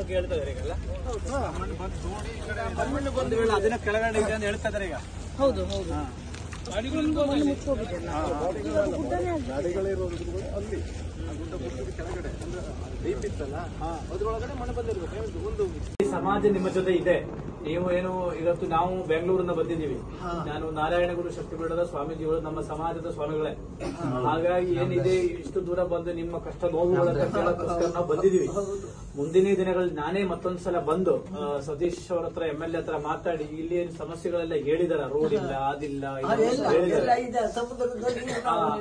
ಬಗ್ಗೆ ಹೇಳ್ತಾ ಇದ್ದಾರೆ ಈಗಲ್ಲ. ಮಣ್ಣು ಬಂದ ವೇಳೆ ಅದನ್ನ ಕೆಳಗಡೆ ಇದೆ ಅಂತ ಹೇಳ್ತಾ ಇದ್ದಾರೆ ಈಗ. ಹೌದು ಹೌದು. ಮಣ್ಣು ಮುಚ್ಚೋಗಿದೆ. ಸಮಾಜ ನಿಮ್ಮ ಜೊತೆ ಇದೆ. ನೀವು ಏನು ಇವತ್ತು ನಾವು ಬೆಂಗಳೂರಿನ ಬಂದಿದ್ದೀವಿ. ನಾನು ನಾರಾಯಣಗುರು ಶಕ್ತಿಪೀಠದ ಸ್ವಾಮೀಜಿಗಳು ನಮ್ಮ ಸಮಾಜದ ಸ್ವಾಮಿಗಳೇ. ಹಾಗಾಗಿ ಏನಿದೆ ಇಷ್ಟು ದೂರ ಬಂದು ನಿಮ್ಮ ಕಷ್ಟ ನೋವುಗಳನ್ನ ಕೇಳೋಕ್ಕೋಸ್ಕರ ನಾವು ಬಂದಿದ್ದೀವಿ. ಮುಂದಿನ ದಿನಗಳಲ್ಲಿ ನಾನೇ ಮತ್ತೊಂದ್ಸಲ ಬಂದು ಸತೀಶ್ ಅವರ ಹತ್ರ MLA ಹತ್ರ ಮಾತಾಡಿ ಇಲ್ಲಿ ಏನು ಸಮಸ್ಯೆಗಳೆಲ್ಲ ಹೇಳಿದಾರ, ರೋಡ್ ಇಲ್ಲ ಅದಿಲ್ಲ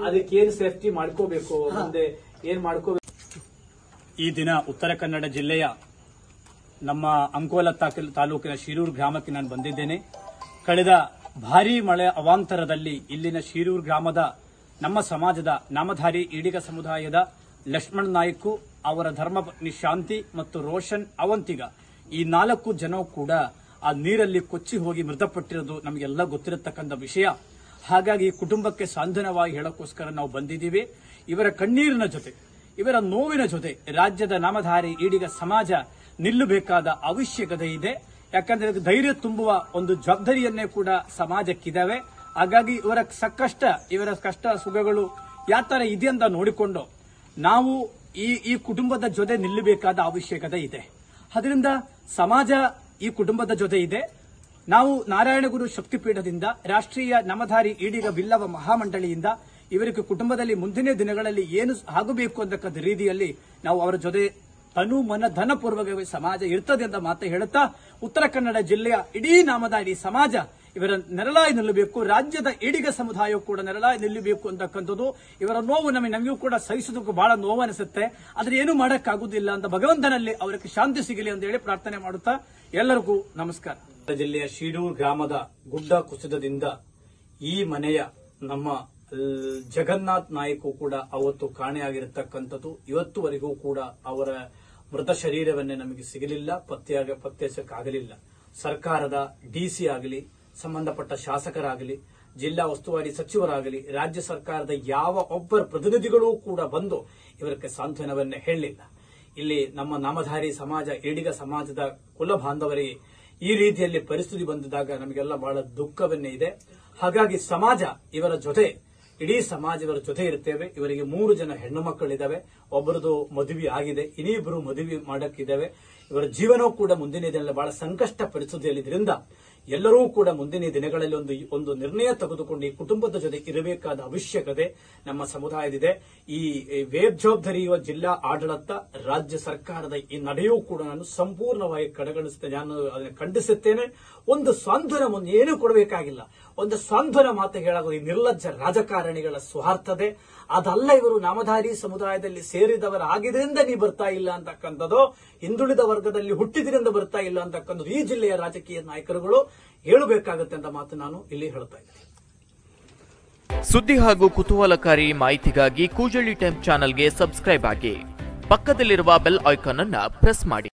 ಅದಕ್ಕೇನು ಸೇಫ್ಟಿ ಮಾಡ್ಕೋಬೇಕು, ಮುಂದೆ ಏನ್ ಮಾಡ್ಕೋಬೇಕು. ಈ ದಿನ ಉತ್ತರ ಕನ್ನಡ ಜಿಲ್ಲೆಯ ನಮ್ಮ ಅಂಕೋಲ ತಾಲೂಕಿನ ಶಿರೂರು ಗ್ರಾಮಕ್ಕೆ ನಾನು ಬಂದಿದ್ದೇನೆ. ಕಳೆದ ಭಾರೀ ಮಳೆ ಅವಾಂತರದಲ್ಲಿ ಇಲ್ಲಿನ ಶಿರೂರು ಗ್ರಾಮದ ನಮ್ಮ ಸಮಾಜದ ನಾಮಧಾರಿ ಈಡಿಗ ಸಮುದಾಯದ ಲಕ್ಷ್ಮಣ್ ನಾಯ್ಕು, ಅವರ ಧರ್ಮಪತ್ನಿ ಶಾಂತಿ ಮತ್ತು ರೋಷನ್ ಅವಂತಿಗ ಈ 4 ಜನ ಕೂಡ ಆ ನೀರಲ್ಲಿ ಕೊಚ್ಚಿ ಹೋಗಿ ಮೃತಪಟ್ಟಿರೋದು ನಮಗೆಲ್ಲ ಗೊತ್ತಿರತಕ್ಕಂಥ ವಿಷಯ. ಹಾಗಾಗಿ ಕುಟುಂಬಕ್ಕೆ ಸಾಂತ್ವನವಾಗಿ ಹೇಳೋಕ್ಕೋಸ್ಕರ ನಾವು ಬಂದಿದ್ದೀವಿ. ಇವರ ಕಣ್ಣೀರಿನ ಜೊತೆ, ಇವರ ನೋವಿನ ಜೊತೆ ರಾಜ್ಯದ ನಾಮಧಾರಿ ಈಡಿಗ ಸಮಾಜ ನಿಲ್ಲಬೇಕಾದ ಅವಶ್ಯಕತೆ ಇದೆ. ಯಾಕಂದ್ರೆ ಧೈರ್ಯ ತುಂಬುವ ಒಂದು ಜವಾಬ್ದಾರಿಯನ್ನೇ ಕೂಡ ಸಮಾಜಕ್ಕಿದ್ದಾವೆ. ಹಾಗಾಗಿ ಇವರ ಕಷ್ಟ ಸುಖಗಳು ಯಾವ ತರ ಇದೆ ಅಂತ ನೋಡಿಕೊಂಡು ನಾವು ಈ ಕುಟುಂಬದ ಜೊತೆ ನಿಲ್ಲಬೇಕಾದ ಅವಶ್ಯಕತೆ ಇದೆ. ಅದರಿಂದ ಸಮಾಜ ಈ ಕುಟುಂಬದ ಜೊತೆ ಇದೆ. ನಾವು ನಾರಾಯಣಗುರು ಶಕ್ತಿಪೀಠದಿಂದ, ರಾಷ್ಟ್ರೀಯ ನಾಮಧಾರಿ ಈಡಿಗ ಬಿಲ್ಲವ ಮಹಾಮಂಡಳಿಯಿಂದ ಇವರಿಗೆ ಕುಟುಂಬದಲ್ಲಿ ಮುಂದಿನ ದಿನಗಳಲ್ಲಿ ಏನು ಆಗಬೇಕು ಅಂತಕ್ಕಂಥ ರೀತಿಯಲ್ಲಿ ನಾವು ಅವರ ಜೊತೆ ತನು ಮನ ಧನಪೂರ್ವಕವಾಗಿ ಸಮಾಜ ಇರ್ತದೆ ಅಂತ ಮಾತು ಹೇಳುತ್ತಾ, ಉತ್ತರ ಕನ್ನಡ ಜಿಲ್ಲೆಯ ಇಡೀ ನಾಮಧಾರಿ ಸಮಾಜ ಇವರ ನೆರಳಾಗಿ ನಿಲ್ಲಬೇಕು. ರಾಜ್ಯದ ಈಡಿಗ ಸಮುದಾಯ ಕೂಡ ನೆರಳಾಗಿ ನಿಲ್ಲಬೇಕು ಅಂತಕ್ಕಂಥದ್ದು ಇವರ ನೋವು ನಮಗೂ ಕೂಡ ಸಹಿಸೋದಕ್ಕೂ ಬಹಳ ನೋವು ಅನಿಸುತ್ತೆ. ಆದ್ರೆ ಏನು ಮಾಡಕ್ಕಾಗುದಿಲ್ಲ ಅಂತ ಭಗವಂತನಲ್ಲಿ ಅವರಿಗೆ ಶಾಂತಿ ಸಿಗಲಿ ಅಂತ ಹೇಳಿ ಪ್ರಾರ್ಥನೆ ಮಾಡುತ್ತಾ ಎಲ್ಲರಿಗೂ ನಮಸ್ಕಾರ. ಜಿಲ್ಲೆಯ ಶಿರೂರು ಗ್ರಾಮದ ಗುಡ್ಡ ಕುಸಿತದಿಂದ ಈ ಮನೆಯ ನಮ್ಮ ಜಗನ್ನಾಥ್ ನಾಯ್ಕು ಕೂಡ ಅವತ್ತು ಕಾಣೆಯಾಗಿರತಕ್ಕಂಥದ್ದು. ಇವತ್ತುವರೆಗೂ ಕೂಡ ಅವರ ಮೃತ ಶರೀರವನ್ನೇ ನಮಗೆ ಸಿಗಲಿಲ್ಲ, ಪತ್ತೆಹಚ್ಚಕ್ಕಾಗಲಿಲ್ಲ. ಸರ್ಕಾರದ DC ಆಗಲಿ, ಸಂಬಂಧಪಟ್ಟ ಶಾಸಕರಾಗಲಿ, ಜಿಲ್ಲಾ ಉಸ್ತುವಾರಿ ಸಚಿವರಾಗಲಿ, ರಾಜ್ಯ ಸರ್ಕಾರದ ಯಾವ ಒಬ್ಬರ ಪ್ರತಿನಿಧಿಗಳೂ ಕೂಡ ಬಂದು ಇವರಿಗೆ ಸಾಂತ್ವನವನ್ನೇ ಹೇಳಲಿಲ್ಲ. ಇಲ್ಲಿ ನಮ್ಮ ನಾಮಧಾರಿ ಸಮಾಜ, ಈಡಿಗ ಸಮಾಜದ ಕುಲ ಬಾಂಧವರಿಗೆ ಈ ರೀತಿಯಲ್ಲಿ ಪರಿಸ್ಥಿತಿ ಬಂದಿದ್ದಾಗ ನಮಗೆಲ್ಲ ಬಹಳ ದುಃಖವನ್ನೇ ಇದೆ. ಹಾಗಾಗಿ ಸಮಾಜ ಇವರ ಜೊತೆ, ಇಡೀ ಸಮಾಜ ಇವರ ಜೊತೆ ಇರ್ತೇವೆ. ಇವರಿಗೆ 3 ಜನ ಹೆಣ್ಣು ಮಕ್ಕಳಿದ್ದಾವೆ. ಒಬ್ಬರದು ಮದುವೆ ಆಗಿದೆ, ಇನ್ನಿಬ್ಬರು ಮದುವೆ ಮಾಡಕ್ಕಿದ್ದಾವೆ. ಇವರ ಜೀವನವೂ ಕೂಡ ಮುಂದಿನ ದಿನಗಳಲ್ಲಿ ಬಹಳ ಸಂಕಷ್ಟ ಪರಿಸ್ಥಿತಿಯಲ್ಲಿದ್ದರಿಂದ ಎಲ್ಲರೂ ಕೂಡ ಮುಂದಿನ ದಿನಗಳಲ್ಲಿ ಒಂದು ನಿರ್ಣಯ ತೆಗೆದುಕೊಂಡು ಈ ಕುಟುಂಬದ ಜೊತೆ ಇರಬೇಕಾದ ಅವಶ್ಯಕತೆ ನಮ್ಮ ಸಮುದಾಯದಿದೆ. ಈ ಜವಾಬ್ದಾರಿಯುವ ಜಿಲ್ಲಾ ಆಡಳಿತ, ರಾಜ್ಯ ಸರ್ಕಾರದ ಈ ನಡೆಯೂ ಕೂಡ ನಾನು ಸಂಪೂರ್ಣವಾಗಿ ಕಡೆಗಣಿಸುತ್ತೇನೆ, ನಾನು ಅದನ್ನು ಖಂಡಿಸುತ್ತೇನೆ. ಒಂದು ಸಾಂತ್ವನ, ಏನೂ ಕೊಡಬೇಕಾಗಿಲ್ಲ, ಒಂದು ಸಾಂತ್ವನ ಮಾತು ಹೇಳೋದು ಈ ನಿರ್ಲಜ್ಜ ರಾಜಕಾರಣಿಗಳ ಸ್ವಾರ್ಥತೆ. ಅದಲ್ಲ, ಇವರು ನಾಮಧಾರಿ ಸಮುದಾಯದಲ್ಲಿ ಸೇರಿದವರಾಗಿದ್ದರಿಂದ ನೀವು ಬರ್ತಾ ಇಲ್ಲ ಅಂತಕ್ಕಂಥದ್ದು, ಹಿಂದುಳಿದ ವರ್ಗದಲ್ಲಿ ಹುಟ್ಟಿದ್ರಿಂದ ಬರ್ತಾ ಇಲ್ಲ ಅಂತಕ್ಕಂಥದ್ದು ಈ ಜಿಲ್ಲೆಯ ರಾಜಕೀಯ ನಾಯಕರುಗಳು ಹೇಳಬೇಕಾಗುತ್ತೆ ಅಂತ ಮಾತು ನಾನು ಇಲ್ಲಿ ಹೇಳ್ತಾ ಇದ್ದೀನಿ. ಸುದ್ದಿ ಹಾಗೂ ಕುತೂಹಲಕಾರಿ ಮಾಹಿತಿಗಾಗಿ ಕೂಜಳ್ಳಿ ಟೈಮ್ ಚಾನೆಲ್ಗೆ ಸಬ್ಸ್ಕ್ರೈಬ್ ಆಗಿ, ಪಕ್ಕದಲ್ಲಿರುವ ಬೆಲ್ ಐಕಾನ್ ಅನ್ನು ಪ್ರೆಸ್ ಮಾಡಿ.